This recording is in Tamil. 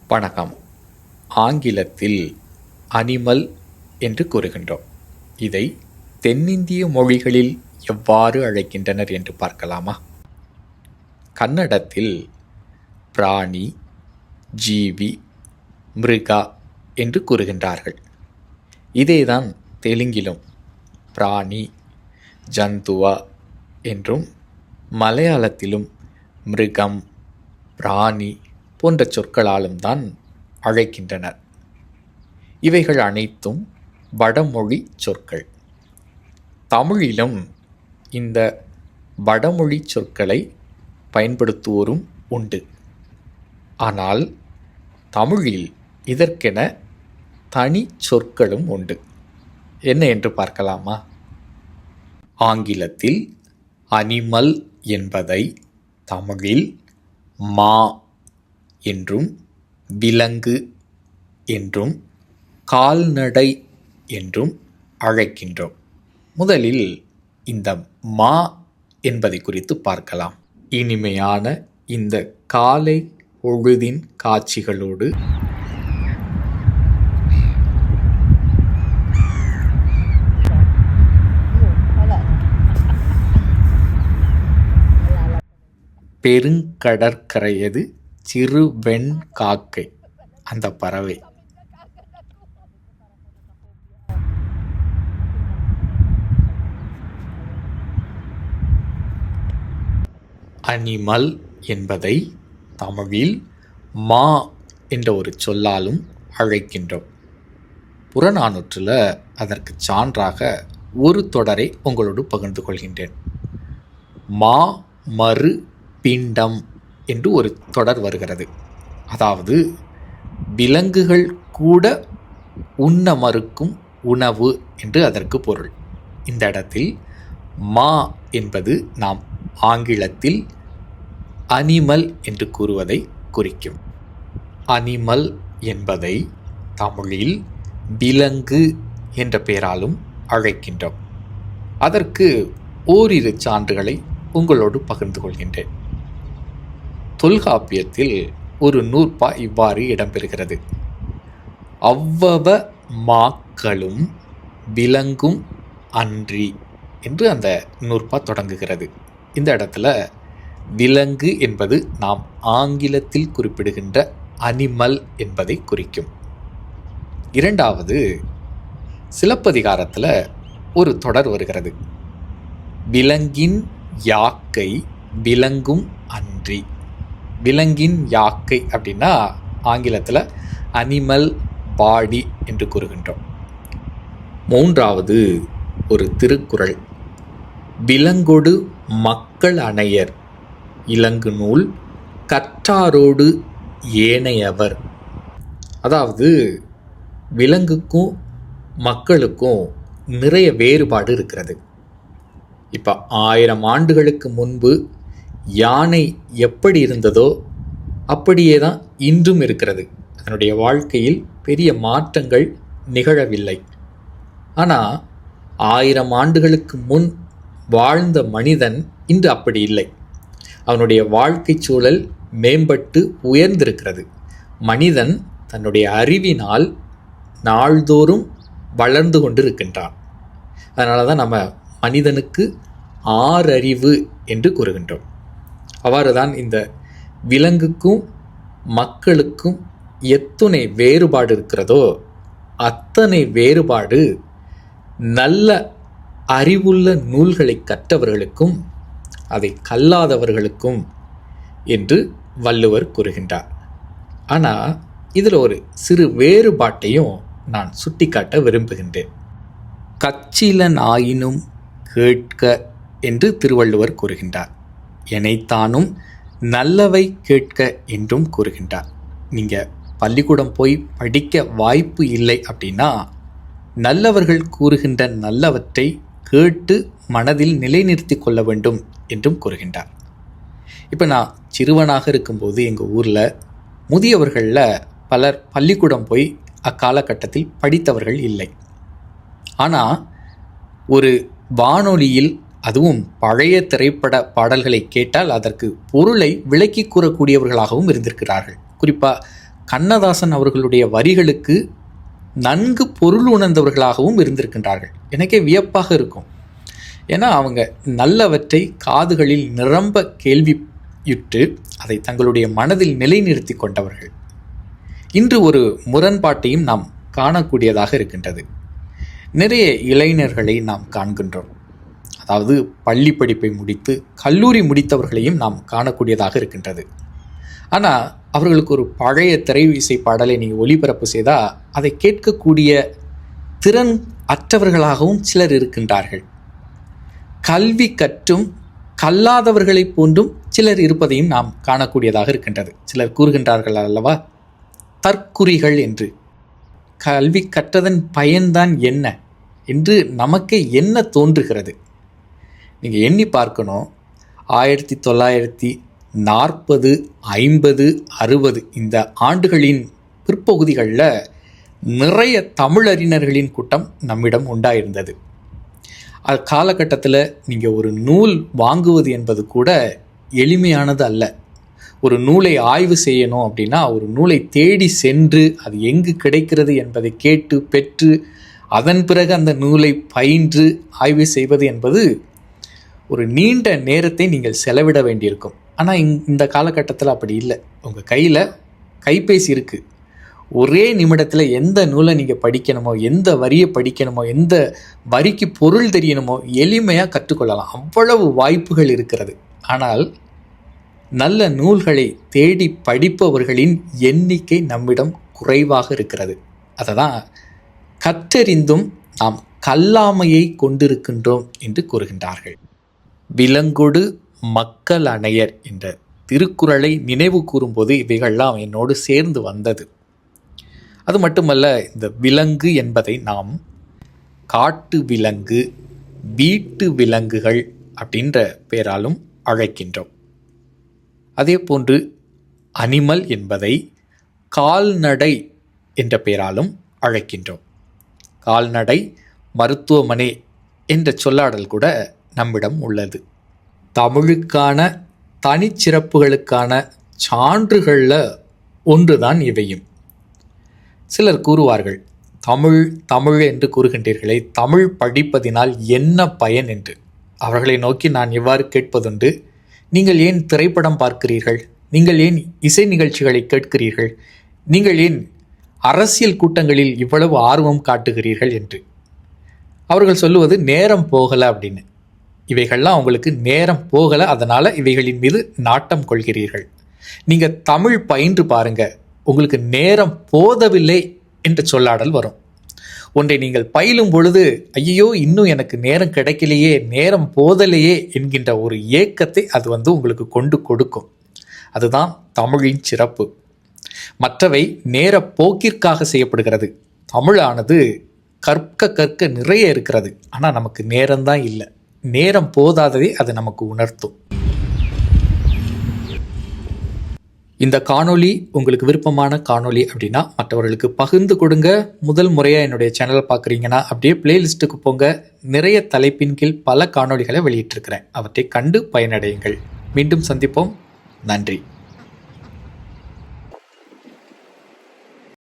வணக்கம். ஆங்கிலத்தில் அனிமல் என்று கூறுகின்றோம். இதை தென்னிந்திய மொழிகளில் எவ்வாறு அழைக்கின்றனர் என்று பார்க்கலாமா? கன்னடத்தில் பிராணி, ஜீவி, மிருகா என்று கூறுகின்றார்கள். இதேதான் தெலுங்கிலும் பிராணி, ஜந்துவா என்றும், மலையாளத்திலும் மிருகம், பிராணி போன்ற சொற்களாலும் தான் அழைக்கின்றனர். இவைகள் அனைத்தும் வடமொழி சொற்கள். தமிழிலும் இந்த வடமொழி சொற்களை பயன்படுத்துவோரும் உண்டு. ஆனால் தமிழில் இதற்கென தனி சொற்களும் உண்டு. என்ன என்று பார்க்கலாமா? ஆங்கிலத்தில் அனிமல் என்பதை தமிழில் மா என்றும், விலங்கு என்றும், கால்நடை என்றும் அழைக்கின்றோம். முதலில் இந்த மா என்பதை குறித்து பார்க்கலாம். இனிமையான இந்த காலை பொழுதின் காட்சிகளோடு பெருங்கடற்கரையது சிறு வெண் காக்கை, அந்த பறவை. அனிமல் என்பதை தமிழில் மா என்ற ஒரு சொல்லாலும் அழைக்கின்றோம். புறநானூற்றில் அதற்கு சான்றாக ஒரு தொடரை உங்களோடு பகிர்ந்து கொள்கின்றேன். மா மறு பிண்டம் என்று ஒரு தொடர் வருகிறது. அதாவது விலங்குகள் கூட உண்ண மறுக்கும் உணவு என்று அதற்கு பொருள். இந்த இடத்தில் மா என்பது நாம் ஆங்கிலத்தில் அனிமல் என்று கூறுவதை குறிக்கும். அனிமல் என்பதை தமிழில் விலங்கு என்ற பெயராலும் அழைக்கின்றோம். அதற்கு ஓரிரு சான்றுகளை உங்களோடு பகிர்ந்து கொள்கின்றேன். தொல்காப்பியத்தில் ஒரு நூற்பா இவ்வாறு இடம்பெறுகிறது. அவ்வவ மாக்களும் விலங்கும் அன்றி என்று அந்த நூற்பா தொடங்குகிறது. இந்த இடத்துல விலங்கு என்பது நாம் ஆங்கிலத்தில் குறிப்பிடுகின்ற அனிமல் என்பதை குறிக்கும். இரண்டாவது, சிலப்பதிகாரத்தில் ஒரு தொடர் வருகிறது. விலங்கின் யாக்கை விலங்கும் அன்றி. விலங்கின் யாக்கை அப்படின்னா ஆங்கிலத்தில் அனிமல் பாடி என்று கூறுகின்றோம். மூன்றாவது ஒரு திருக்குறள். விலங்கொடு மக்கள் அணையர் இலங்கு நூல் கற்றாரோடு ஏனையவர். அதாவது விலங்குக்கும் மக்களுக்கும் நிறைய வேறுபாடு இருக்கிறது. இப்போ 1000 ஆண்டுகளுக்கு முன்பு யானை எப்படி இருந்ததோ அப்படியே தான் இன்றும் இருக்கிறது. அதனுடைய வாழ்க்கையில் பெரிய மாற்றங்கள் நிகழவில்லை. ஆனால் 1000 ஆண்டுகளுக்கு முன் வாழ்ந்த மனிதன் இன்று அப்படி இல்லை. அவனுடைய வாழ்க்கை சூழல் மேம்பட்டு உயர்ந்திருக்கிறது. மனிதன் தன்னுடைய அறிவினால் நாள்தோறும் வளர்ந்து கொண்டிருக்கின்றான். அதனால தான் நம்ம மனிதனுக்கு 6 அறிவு என்று கூறுகின்றோம். அவ்வாறு தான் இந்த விலங்குக்கும் மக்களுக்கும் எத்தனை வேறுபாடு இருக்கிறதோ அத்தனை வேறுபாடு நல்ல அறிவுள்ள நூல்களை கற்றவர்களுக்கும் அதை கல்லாதவர்களுக்கும் என்று வள்ளுவர் கூறுகின்றார். ஆனால் இதில் ஒரு சிறு வேறுபாட்டையும் நான் சுட்டிக்காட்ட விரும்புகின்றேன். கச்சிலன் ஆயினும் கேட்க என்று திருவள்ளுவர் கூறுகின்றார். எனைத்தானும் நல்லவை கேட்க என்றும் கூறுகின்றார். நீங்கள் பள்ளிக்கூடம் போய் படிக்க வாய்ப்பு இல்லை அப்படின்னா நல்லவர்கள் கூறுகின்ற நல்லவற்றை கேட்டு மனதில் நிலைநிறுத்தி கொள்ள வேண்டும் என்றும் கூறுகின்றார். இப்போ நான் சிறுவனாக இருக்கும்போது எங்கள் ஊரில் முதியவர்களில் பலர் பள்ளிக்கூடம் போய் அக்காலகட்டத்தில் படித்தவர்கள் இல்லை. ஆனால் ஒரு வானொலியில் அதுவும் பழைய திரைப்பட பாடல்களை கேட்டால் அதற்கு பொருளை விளக்கி கூறக்கூடியவர்களாகவும் இருந்திருக்கிறார்கள். குறிப்பாக கண்ணதாசன் அவர்களுடைய வரிகளுக்கு நன்கு பொருள் உணர்ந்தவர்களாகவும் இருந்திருக்கின்றார்கள். எனக்கே வியப்பாக இருக்கும். ஏன்னா அவங்க நல்லவற்றை காதுகளில் நிரம்ப கேள்வியுற்று அதை தங்களுடைய மனதில் நிலைநிறுத்தி கொண்டவர்கள். இன்று ஒரு முரண்பாட்டையும் நாம் காணக்கூடியதாக இருக்கின்றது. நிறைய இளைஞர்களை நாம் காண்கின்றோம். அதாவது பள்ளி படிப்பை முடித்து கல்லூரி முடித்தவர்களையும் நாம் காணக்கூடியதாக இருக்கின்றது. ஆனால் அவர்களுக்கு ஒரு பழைய திரை இசை பாடலை நீங்கள் ஒளிபரப்பு செய்தால் அதை கேட்கக்கூடிய திறன் அற்றவர்களாகவும் சிலர் இருக்கின்றார்கள். கல்வி கற்றும் கல்லாதவர்களைப் போன்றும் சிலர் இருப்பதையும் நாம் காணக்கூடியதாக இருக்கின்றது. சிலர் கூறுகின்றார்கள் அல்லவா, தற்குறிகள் என்று. கல்வி கற்றதன் பயன்தான் என்ன என்று நமக்கே என்ன தோன்றுகிறது? நீங்கள் எண்ணி பார்க்கணும். 1940, 50, 60 இந்த ஆண்டுகளின் பிற்பகுதிகளில் நிறைய தமிழறிஞர்களின் கூட்டம் நம்மிடம் உண்டாயிருந்தது. காலகட்டத்தில் நீங்கள் ஒரு நூல் வாங்குவது என்பது கூட எளிமையானது அல்ல. ஒரு நூலை ஆய்வு செய்யணும் அப்படின்னா ஒரு நூலை தேடி சென்று அது எங்கு கிடைக்கிறது என்பதை கேட்டு பெற்று அதன் பிறகு அந்த நூலை பயின்று ஆய்வு செய்வது என்பது ஒரு நீண்ட நேரத்தை நீங்கள் செலவிட வேண்டியிருக்கும். ஆனால் இந்த காலகட்டத்தில் அப்படி இல்லை. உங்கள் கையில் கைபேசி இருக்குது. ஒரே நிமிடத்தில் எந்த நூலை நீங்கள் படிக்கணுமோ, எந்த வரியை படிக்கணுமோ, எந்த வரிக்கு பொருள் தெரியணுமோ எளிமையாக கற்றுக்கொள்ளலாம். அவ்வளவு வாய்ப்புகள் இருக்கிறது. ஆனால் நல்ல நூல்களை தேடி படிப்பவர்களின் எண்ணிக்கை நம்மிடம் குறைவாக இருக்கிறது. அதை தான் கற்றறிந்தும் நாம் கல்லாமையை கொண்டிருக்கின்றோம் என்று கூறுகின்றார்கள். விலங்கொடு மக்கள் அணையர் என்ற திருக்குறளை நினைவு கூறும்போது இவைகள்லாம் என்னோடு சேர்ந்து வந்தது. அது மட்டுமல்ல, இந்த விலங்கு என்பதை நாம் காட்டு விலங்கு, வீட்டு விலங்குகள் அப்படின்ற பெயராலும் அழைக்கின்றோம். அதே போன்று அனிமல் என்பதை கால்நடை என்ற பெயராலும் அழைக்கின்றோம். கால்நடை மருத்துவமனை என்ற சொல்லாடல் கூட நம்மிடம் உள்ளது. தமிழுக்கான தனிச்சிறப்புகளுக்கான சான்றுகளில் ஒன்றுதான் இவையும். சிலர் கூறுவார்கள், தமிழ் என்று கூறுகின்றீர்களே, தமிழ் படிப்பதினால் என்ன பயன் என்று. அவர்களை நோக்கி நான் இவ்வாறு கேட்பதுண்டு, நீங்கள் ஏன் திரைப்படம் பார்க்கிறீர்கள்? நீங்கள் ஏன் இசை நிகழ்ச்சிகளை கேட்கிறீர்கள்? நீங்கள் ஏன் அரசியல் கூட்டங்களில் இவ்வளவு ஆர்வம் காட்டுகிறீர்கள் என்று. அவர்கள் சொல்லுவது நேரம் போகலை அப்படின்னு. இவைகள்லாம் உங்களுக்கு நேரம் போகலை, அதனால் இவைகளின் மீது நாட்டம் கொள்கிறீர்கள். நீங்கள் தமிழ் பயின்று பாருங்கள், உங்களுக்கு நேரம் போதவில்லை என்ற சொல்லாடல் வரும். ஒன்றை நீங்கள் பயிலும் பொழுது ஐயோ இன்னும் எனக்கு நேரம் கிடைக்கலையே, நேரம் போதலையே என்கின்ற ஒரு ஏக்கத்தை அது உங்களுக்கு கொண்டு கொடுக்கும். அதுதான் தமிழின் சிறப்பு. மற்றவை நேர போக்கிற்காக செய்யப்படுகிறது. தமிழானது கற்க நிறைய இருக்கிறது. ஆனால் நமக்கு நேரம்தான் இல்லை. நேரம் போதாததை அது நமக்கு உணர்த்தும். இந்த காணொளி உங்களுக்கு விருப்பமான காணொளி அப்படின்னா மற்றவர்களுக்கு பகிர்ந்து கொடுங்க. முதல் முறையாக என்னுடைய சேனலை பார்க்குறீங்கன்னா அப்படியே பிளேலிஸ்ட்டுக்கு போங்க. நிறைய தலைப்பின் கீழ் பல காணொளிகளை வெளியிட்டிருக்கிறேன். அவற்றை கண்டு பயனடையுங்கள். மீண்டும் சந்திப்போம். நன்றி.